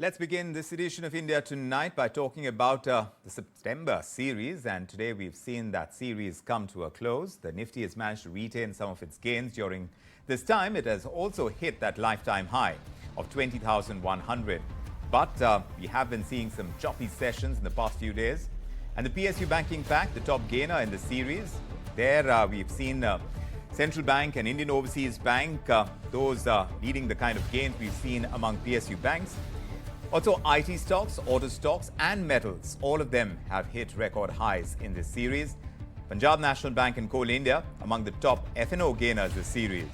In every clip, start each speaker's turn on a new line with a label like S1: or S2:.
S1: Let's begin this edition of India Tonight by talking about the September series. And today we've seen that series come to a close. The Nifty has managed to retain some of its gains during this time. It has also hit that lifetime high of 20,100. But we have been seeing some choppy sessions in the past few days. And the PSU Banking Pack, the top gainer in the series, there we've seen Central Bank and Indian Overseas Bank, those leading the kind of gains we've seen among PSU banks. Also, IT stocks, auto stocks and metals, all of them have hit record highs in this series. Punjab National Bank and Coal India among the top F&O gainers this series.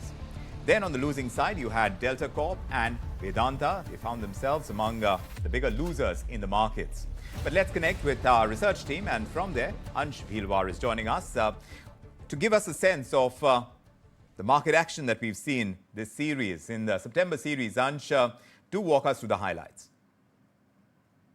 S1: Then on the losing side, you had Delta Corp and Vedanta. They found themselves among the bigger losers in the markets. But let's connect with our research team, and from there, Ansh Bhilwar is joining us to give us a sense of the market action that we've seen this series. In the September series, Ansh, do walk us through the highlights.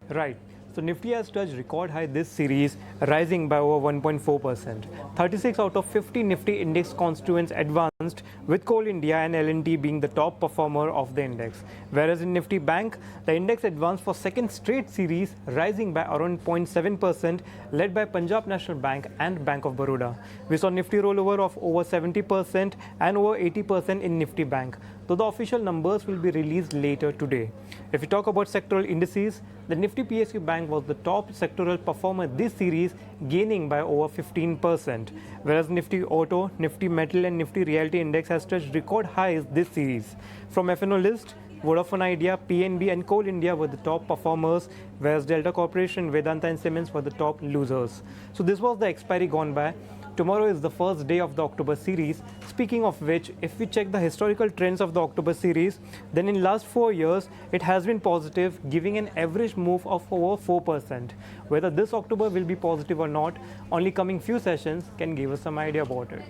S2: Right. So Nifty has touched record high this series, rising by over 1.4%. 36 out of 50 Nifty index constituents advanced, with Coal India and L&T being the top performer of the index. Whereas in Nifty Bank, the index advanced for second straight series, rising by around 0.7%, led by Punjab National Bank and Bank of Baroda. We saw Nifty rollover of over 70% and over 80% in Nifty Bank, though the official numbers will be released later today. If we talk about sectoral indices, the Nifty PSU Bank was the top sectoral performer this series, gaining by over 15%. Whereas Nifty Auto, Nifty Metal and Nifty Realty Index has touched record highs this series. From F&O list, Vodafone Idea, PNB and Coal India were the top performers, whereas Delta Corporation, Vedanta and Siemens were the top losers. So this was the expiry gone by. Tomorrow is the first day of the October series. Speaking of which, if we check the historical trends of the October series, then in last 4 years, it has been positive, giving an average move of over 4%. Whether this October will be positive or not, only coming few sessions can give us some idea about it.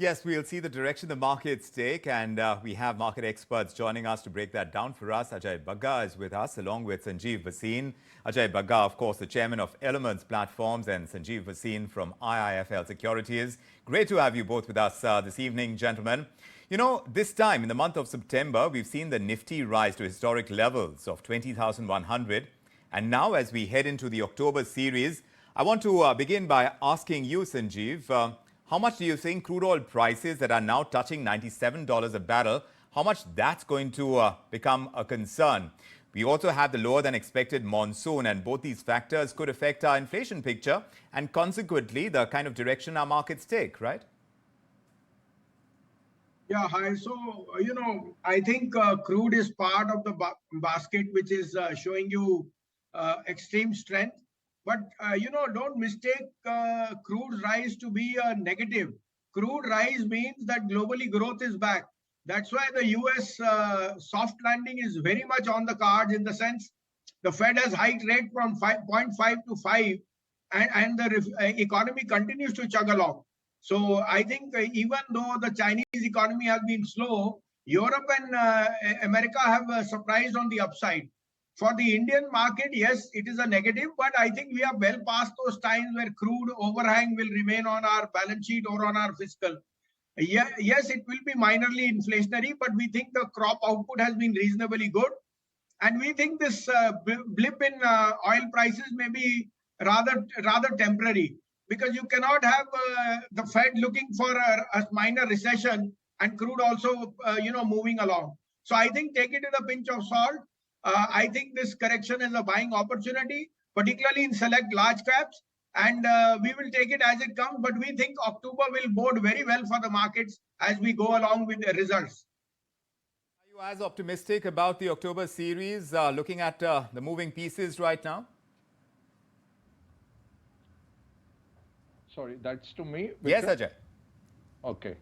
S1: Yes, we'll see the direction the markets take, and we have market experts joining us to break that down for us. Ajay Bagga is with us, along with Sanjiv Bhasin. Ajay Bagga, of course, the chairman of Elyments Platforms, and Sanjiv Bhasin from IIFL Securities. Great to have you both with us this evening, gentlemen. You know, this time in the month of September, we've seen the Nifty rise to historic levels of 20,100. And now, as we head into the October series, I want to begin by asking you, Sanjiv, how much do you think crude oil prices that are now touching $97 a barrel, how much that's going to become a concern? We also have the lower than expected monsoon, and both these factors could affect our inflation picture and consequently the kind of direction our markets take, right?
S3: Yeah, hi. So, I think crude is part of the basket, which is showing you extreme strength. But, don't mistake crude rise to be a negative. Crude rise means that globally growth is back. That's why the US soft landing is very much on the cards, in the sense the Fed has hiked rate from 5.5 to 5, and the economy continues to chug along. So I think even though the Chinese economy has been slow, Europe and America have surprised on the upside. For the Indian market, yes, it is a negative, but I think we are well past those times where crude overhang will remain on our balance sheet or on our fiscal. Yes, it will be minorly inflationary, but we think the crop output has been reasonably good. And we think this blip in oil prices may be rather temporary, because you cannot have the Fed looking for a minor recession and crude also, moving along. So I think take it with a pinch of salt. I think this correction is a buying opportunity, particularly in select large caps, and we will take it as it comes. But we think October will bode very well for the markets as we go along with the results.
S1: Are you as optimistic about the October series, looking at the moving pieces right now?
S4: Sorry, that's to me? Vikram?
S1: Yes, Ajay.
S4: Okay.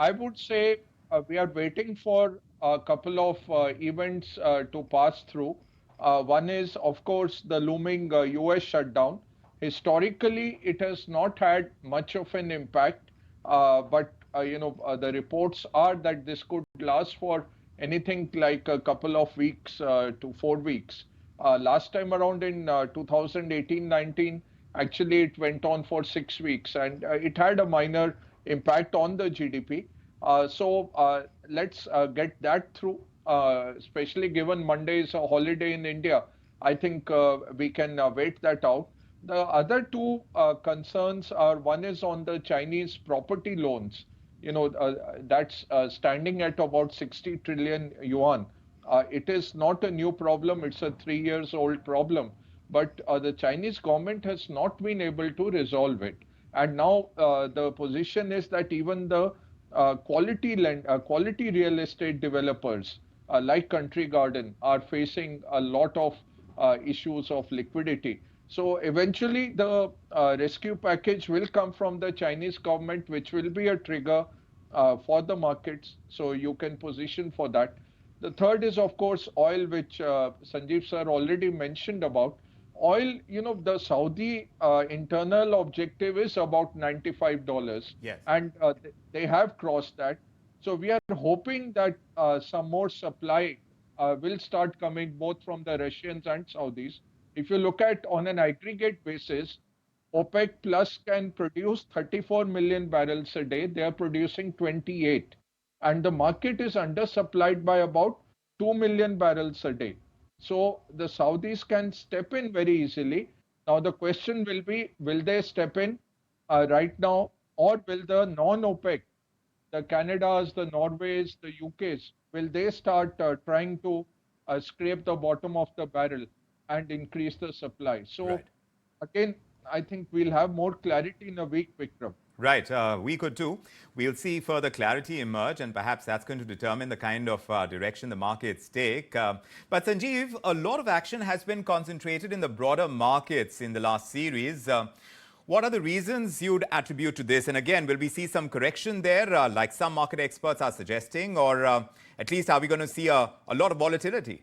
S4: I would say we are waiting for a couple of events to pass through. One is, of course, the looming US shutdown. Historically, it has not had much of an impact, but the reports are that this could last for anything like a couple of weeks to 4 weeks. Last time around in 2018-19, actually it went on for 6 weeks, and it had a minor impact on the GDP. Let's get that through, especially given Monday is a holiday in India. I think we can wait that out. The other two concerns are, one is on the Chinese property loans. That's standing at about 60 trillion yuan. It is not a new problem, it's a 3 years old problem. But the Chinese government has not been able to resolve it. And now the position is that even the quality real estate developers like Country Garden are facing a lot of issues of liquidity. So eventually the rescue package will come from the Chinese government, which will be a trigger for the markets. So you can position for that. The third is, of course, oil, which Sanjiv sir already mentioned about. Oil, the Saudi internal objective is about $95.
S1: Yes.
S4: And they have crossed that. So we are hoping that some more supply will start coming both from the Russians and Saudis. If you look at on an aggregate basis, OPEC Plus can produce 34 million barrels a day. They are producing 28. And the market is undersupplied by about 2 million barrels a day. So the Saudis can step in very easily. Now the question will be, will they step in right now, or will the non-OPEC, the Canadas, the Norways, the UKs, will they start trying to scrape the bottom of the barrel and increase the supply? So
S1: Right.
S4: again, I think we'll have more clarity in a week, Vikram.
S1: Right, we could too. We'll see further clarity emerge, and perhaps that's going to determine the kind of direction the markets take. But Sanjiv, a lot of action has been concentrated in the broader markets in the last series. What are the reasons you'd attribute to this? And again, will we see some correction there, like some market experts are suggesting, or at least are we going to see a lot of volatility?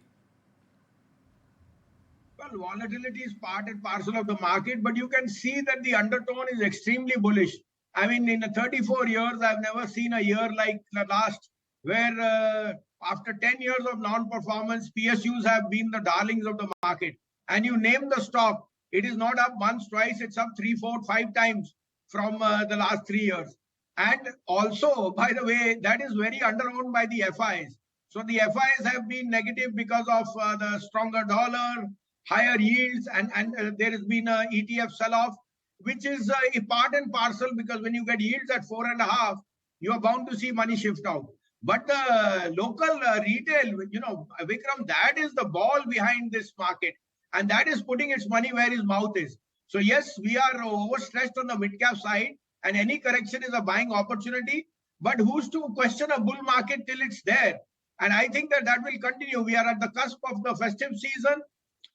S3: Well, volatility is part and parcel of the market, but you can see that the undertone is extremely bullish. I mean, in 34 years, I've never seen a year like the last, where after 10 years of non-performance, PSUs have been the darlings of the market. And you name the stock, it is not up once, twice, it's up 3, 4, 5 times from the last 3 years. And also, by the way, that is very underowned by the FIs. So the FIs have been negative because of the stronger dollar, higher yields, and there has been a ETF sell-off, which is a part and parcel, because when you get yields at 4.5, you are bound to see money shift out. But the local retail, Vikram, that is the ball behind this market, and that is putting its money where his mouth is. So yes, we are overstretched on the mid-cap side, and any correction is a buying opportunity. But who's to question a bull market till it's there? And I think that will continue. We are at the cusp of the festive season.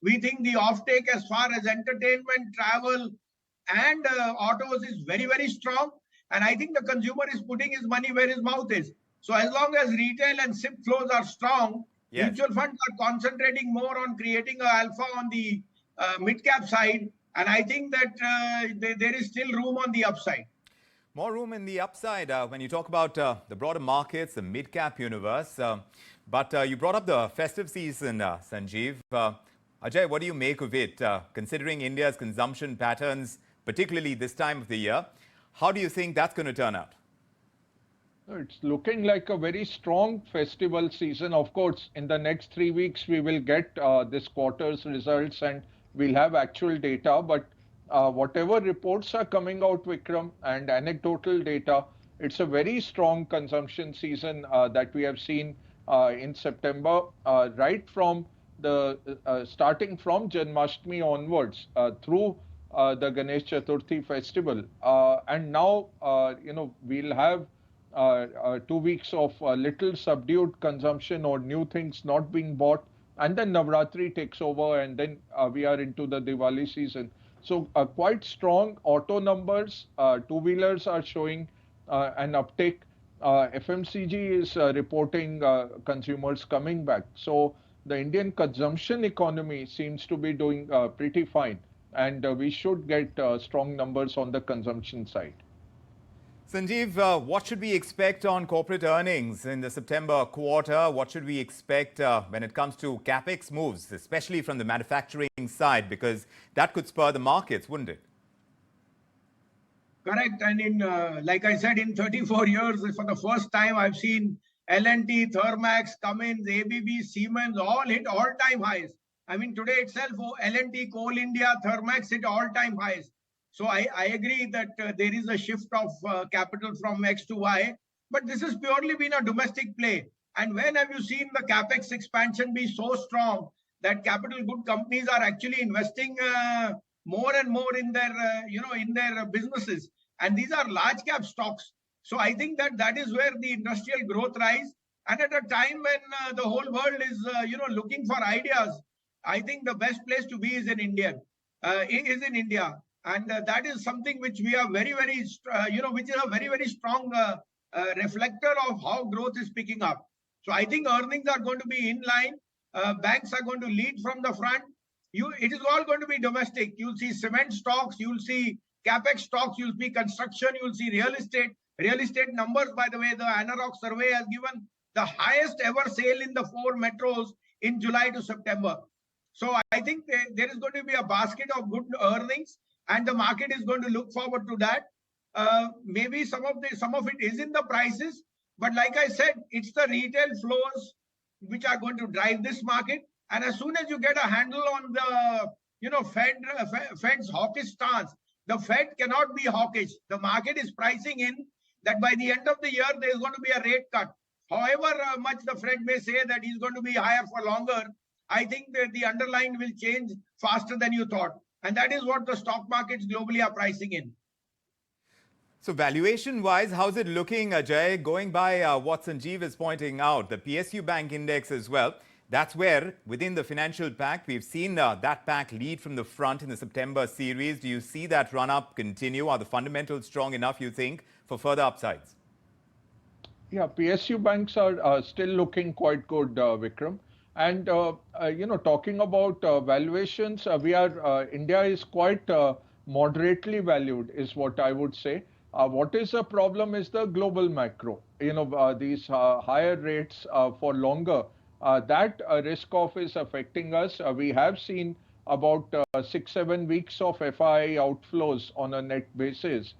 S3: We think the offtake as far as entertainment, travel, and autos is very, very strong. And I think the consumer is putting his money where his mouth is. So as long as retail and SIP flows are strong,
S1: Yes.
S3: mutual funds are concentrating more on creating a alpha on the mid-cap side. And I think that there is still room on the upside.
S1: More room in the upside when you talk about the broader markets, the mid-cap universe. But you brought up the festive season, Sanjiv. Ajay, what do you make of it, considering India's consumption patterns, particularly this time of the year? How do you think that's going to turn out?
S4: It's looking like a very strong festival season. Of course, in the next 3 weeks, we will get this quarter's results and we'll have actual data. But whatever reports are coming out, Vikram, and anecdotal data, it's a very strong consumption season that we have seen in September, right from the starting from Janmashtami onwards through the Ganesh Chaturthi festival. And now, we'll have 2 weeks of little subdued consumption or new things not being bought, and then Navratri takes over, and then we are into the Diwali season. So quite strong auto numbers. Two-wheelers are showing an uptick. FMCG is reporting consumers coming back. So the Indian consumption economy seems to be doing pretty fine, and we should get strong numbers on the consumption side.
S1: Sanjiv, what should we expect on corporate earnings in the September quarter? What should we expect when it comes to capex moves, especially from the manufacturing side, because that could spur the markets, wouldn't it?
S3: Correct. And in, like I said, in 34 years, for the first time, I've seen L&T, Thermax, Cummins, ABB, Siemens, all hit all-time highs. I mean, today itself, L&T, Coal India, Thermax hit all-time highs. So I agree that there is a shift of capital from X to Y, but this has purely been a domestic play. And when have you seen the capex expansion be so strong that capital good companies are actually investing more and more in their, in their businesses? And these are large cap stocks. So I think that that is where the industrial growth rise. And at a time when the whole world is, looking for ideas, I think the best place to be is in India. And that is something which we are very, very, which is a very, very strong reflector of how growth is picking up. So I think earnings are going to be in line. Banks are going to lead from the front. It is all going to be domestic. You'll see cement stocks, you'll see capex stocks, you'll see construction, you'll see real estate. Real estate numbers, by the way, the Anarock survey has given the highest ever sale in the 4 metros in July to September. So I think there is going to be a basket of good earnings, and the market is going to look forward to that. Maybe some of it is in the prices, but like I said, it's the retail flows which are going to drive this market. And as soon as you get a handle on the Fed's hawkish stance, the Fed cannot be hawkish. The market is pricing in that by the end of the year there is going to be a rate cut. However much the Fed may say that he's going to be higher for longer, I think that the underlying will change faster than you thought. And that is what the stock markets globally are pricing in.
S1: So valuation-wise, how's it looking, Ajay? Going by what Sanjiv is pointing out, the PSU Bank Index as well, that's where, within the financial pack, we've seen that pack lead from the front in the September series. Do you see that run-up continue? Are the fundamentals strong enough, you think, for further upsides?
S4: Yeah, PSU banks are still looking quite good, Vikram. And, talking about valuations, India is quite moderately valued, is what I would say. What is a problem is the global macro. These higher rates for longer, that risk off is affecting us. We have seen about 6-7 weeks of FII outflows on a net basis.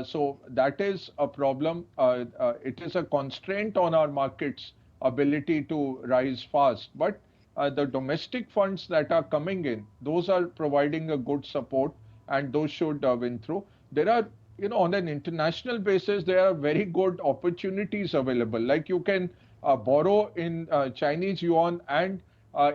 S4: So that is a problem. It is a constraint on our markets' ability to rise fast. But the domestic funds that are coming in, those are providing a good support, and those should win through. There are, on an international basis, there are very good opportunities available. Like you can borrow in Chinese yuan and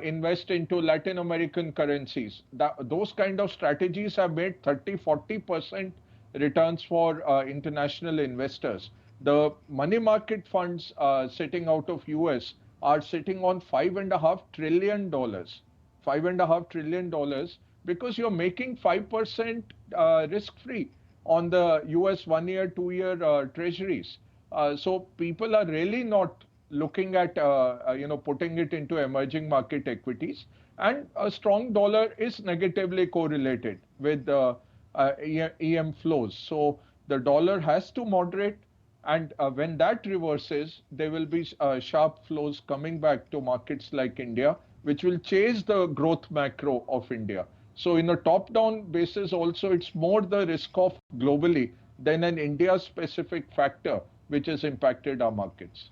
S4: invest into Latin American currencies. Those kind of strategies have made 30-40% returns for international investors. The money market funds sitting out of US are sitting on $5.5 trillion. $5.5 trillion, because you're making 5% risk-free on the US 1-year, 2-year treasuries. So people are really not looking at putting it into emerging market equities, and a strong dollar is negatively correlated with EM flows. So the dollar has to moderate, and when that reverses, there will be sharp flows coming back to markets like India, which will chase the growth macro of India. So in a top-down basis also, it's more the risk-off globally than an India-specific factor which has impacted our markets.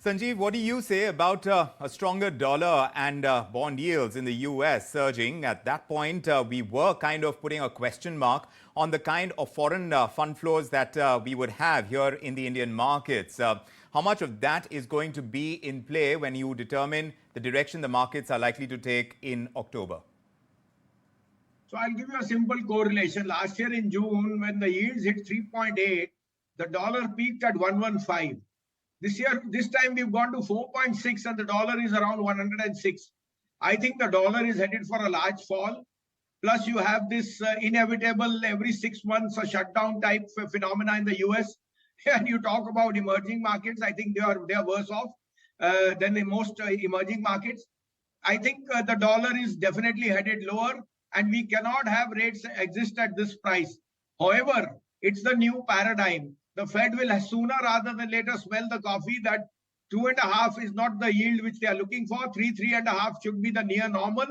S1: Sanjiv, what do you say about a stronger dollar and bond yields in the US surging? At that point, we were kind of putting a question mark on the kind of foreign fund flows that we would have here in the Indian markets. How much of that is going to be in play when you determine the direction the markets are likely to take in October?
S3: So I'll give you a simple correlation. Last year in June, when the yields hit 3.8, the dollar peaked at 115. This time we've gone to 4.6 and the dollar is around 106. I think the dollar is headed for a large fall. Plus you have this inevitable every 6 months a shutdown type phenomena in the US. And you talk about emerging markets, I think they are worse off than the most emerging markets. I think the dollar is definitely headed lower, and we cannot have rates exist at this price. However, it's the new paradigm. The Fed will sooner rather than later smell the coffee that 2.5 is not the yield which they are looking for. 3.5 should be the near normal.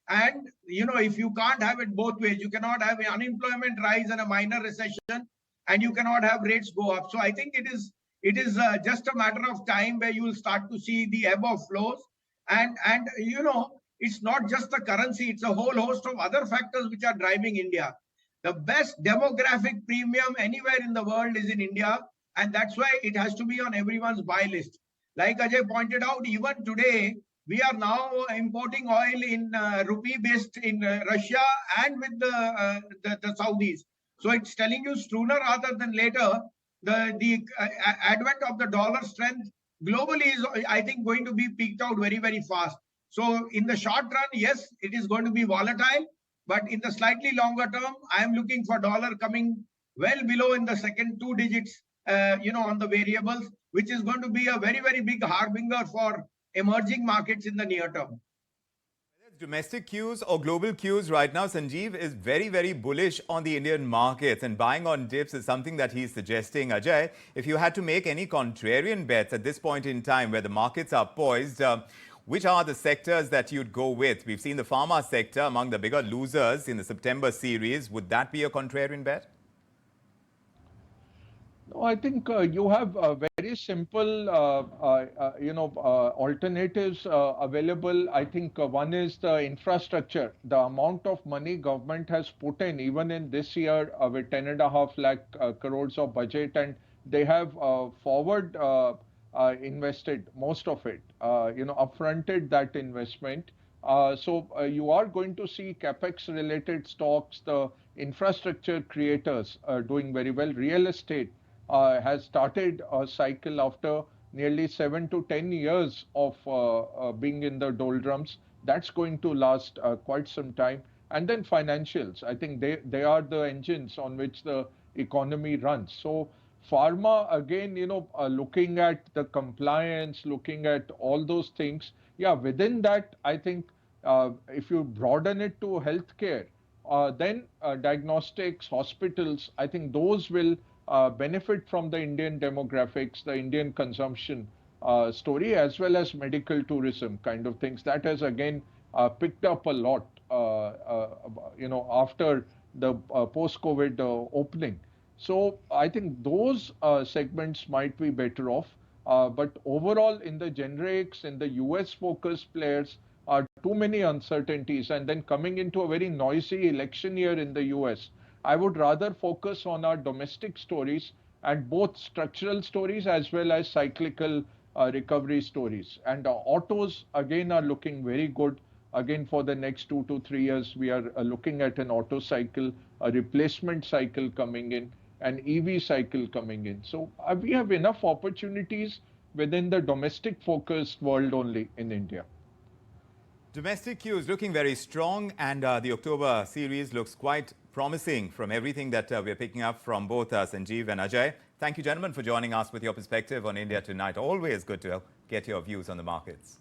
S3: And if you can't have it both ways, you cannot have unemployment rise and a minor recession, and you cannot have rates go up. So I think it is just a matter of time where you will start to see the ebb of flows. And it's not just the currency, it's a whole host of other factors which are driving India. The best demographic premium anywhere in the world is in India, and that's why it has to be on everyone's buy list. Like Ajay pointed out, even today, we are now importing oil in rupee based in Russia and with the Saudis. So it's telling you sooner rather than later, the advent of the dollar strength globally is, I think, going to be peaked out very, very fast. So in the short run, yes, it is going to be volatile. But in the slightly longer term, I am looking for dollar coming well below in the second two digits, on the variables, which is going to be a very, very big harbinger for emerging markets in the near term.
S1: Domestic cues or global cues right now, Sanjiv is very, very bullish on the Indian markets, and buying on dips is something that he's suggesting. Ajay, if you had to make any contrarian bets at this point in time where the markets are poised, which are the sectors that you'd go with? We've seen the pharma sector among the bigger losers in the September series. Would that be a contrarian bet?
S4: No, I think you have very simple, alternatives available. I think one is the infrastructure. The amount of money government has put in, even in this year, with 10.5 lakh crores of budget, and they have forward invested most of it, upfronted that investment. So you are going to see capex related stocks, the infrastructure creators doing very well. Real estate has started a cycle after nearly 7 to 10 years of being in the doldrums. That's going to last quite some time. And then financials. I think they are the engines on which the economy runs. So pharma, again, looking at the compliance, looking at all those things. Yeah, within that, I think if you broaden it to healthcare, then diagnostics, hospitals, I think those will benefit from the Indian demographics, the Indian consumption story, as well as medical tourism kind of things. That has again picked up a lot, after the post-COVID opening. So I think those segments might be better off. But overall, in the generics, in the US focused players, are too many uncertainties. And then coming into a very noisy election year in the US, I would rather focus on our domestic stories and both structural stories as well as cyclical recovery stories. And autos, again, are looking very good. Again, for the next 2 to 3 years, we are looking at an auto cycle, a replacement cycle coming in, an EV cycle coming in. So we have enough opportunities within the domestic focused world only in India.
S1: Domestic cues looking very strong, and the October series looks quite promising from everything that we're picking up from both Sanjiv and Ajay. Thank you, gentlemen, for joining us with your perspective on India tonight. Always good to get your views on the markets.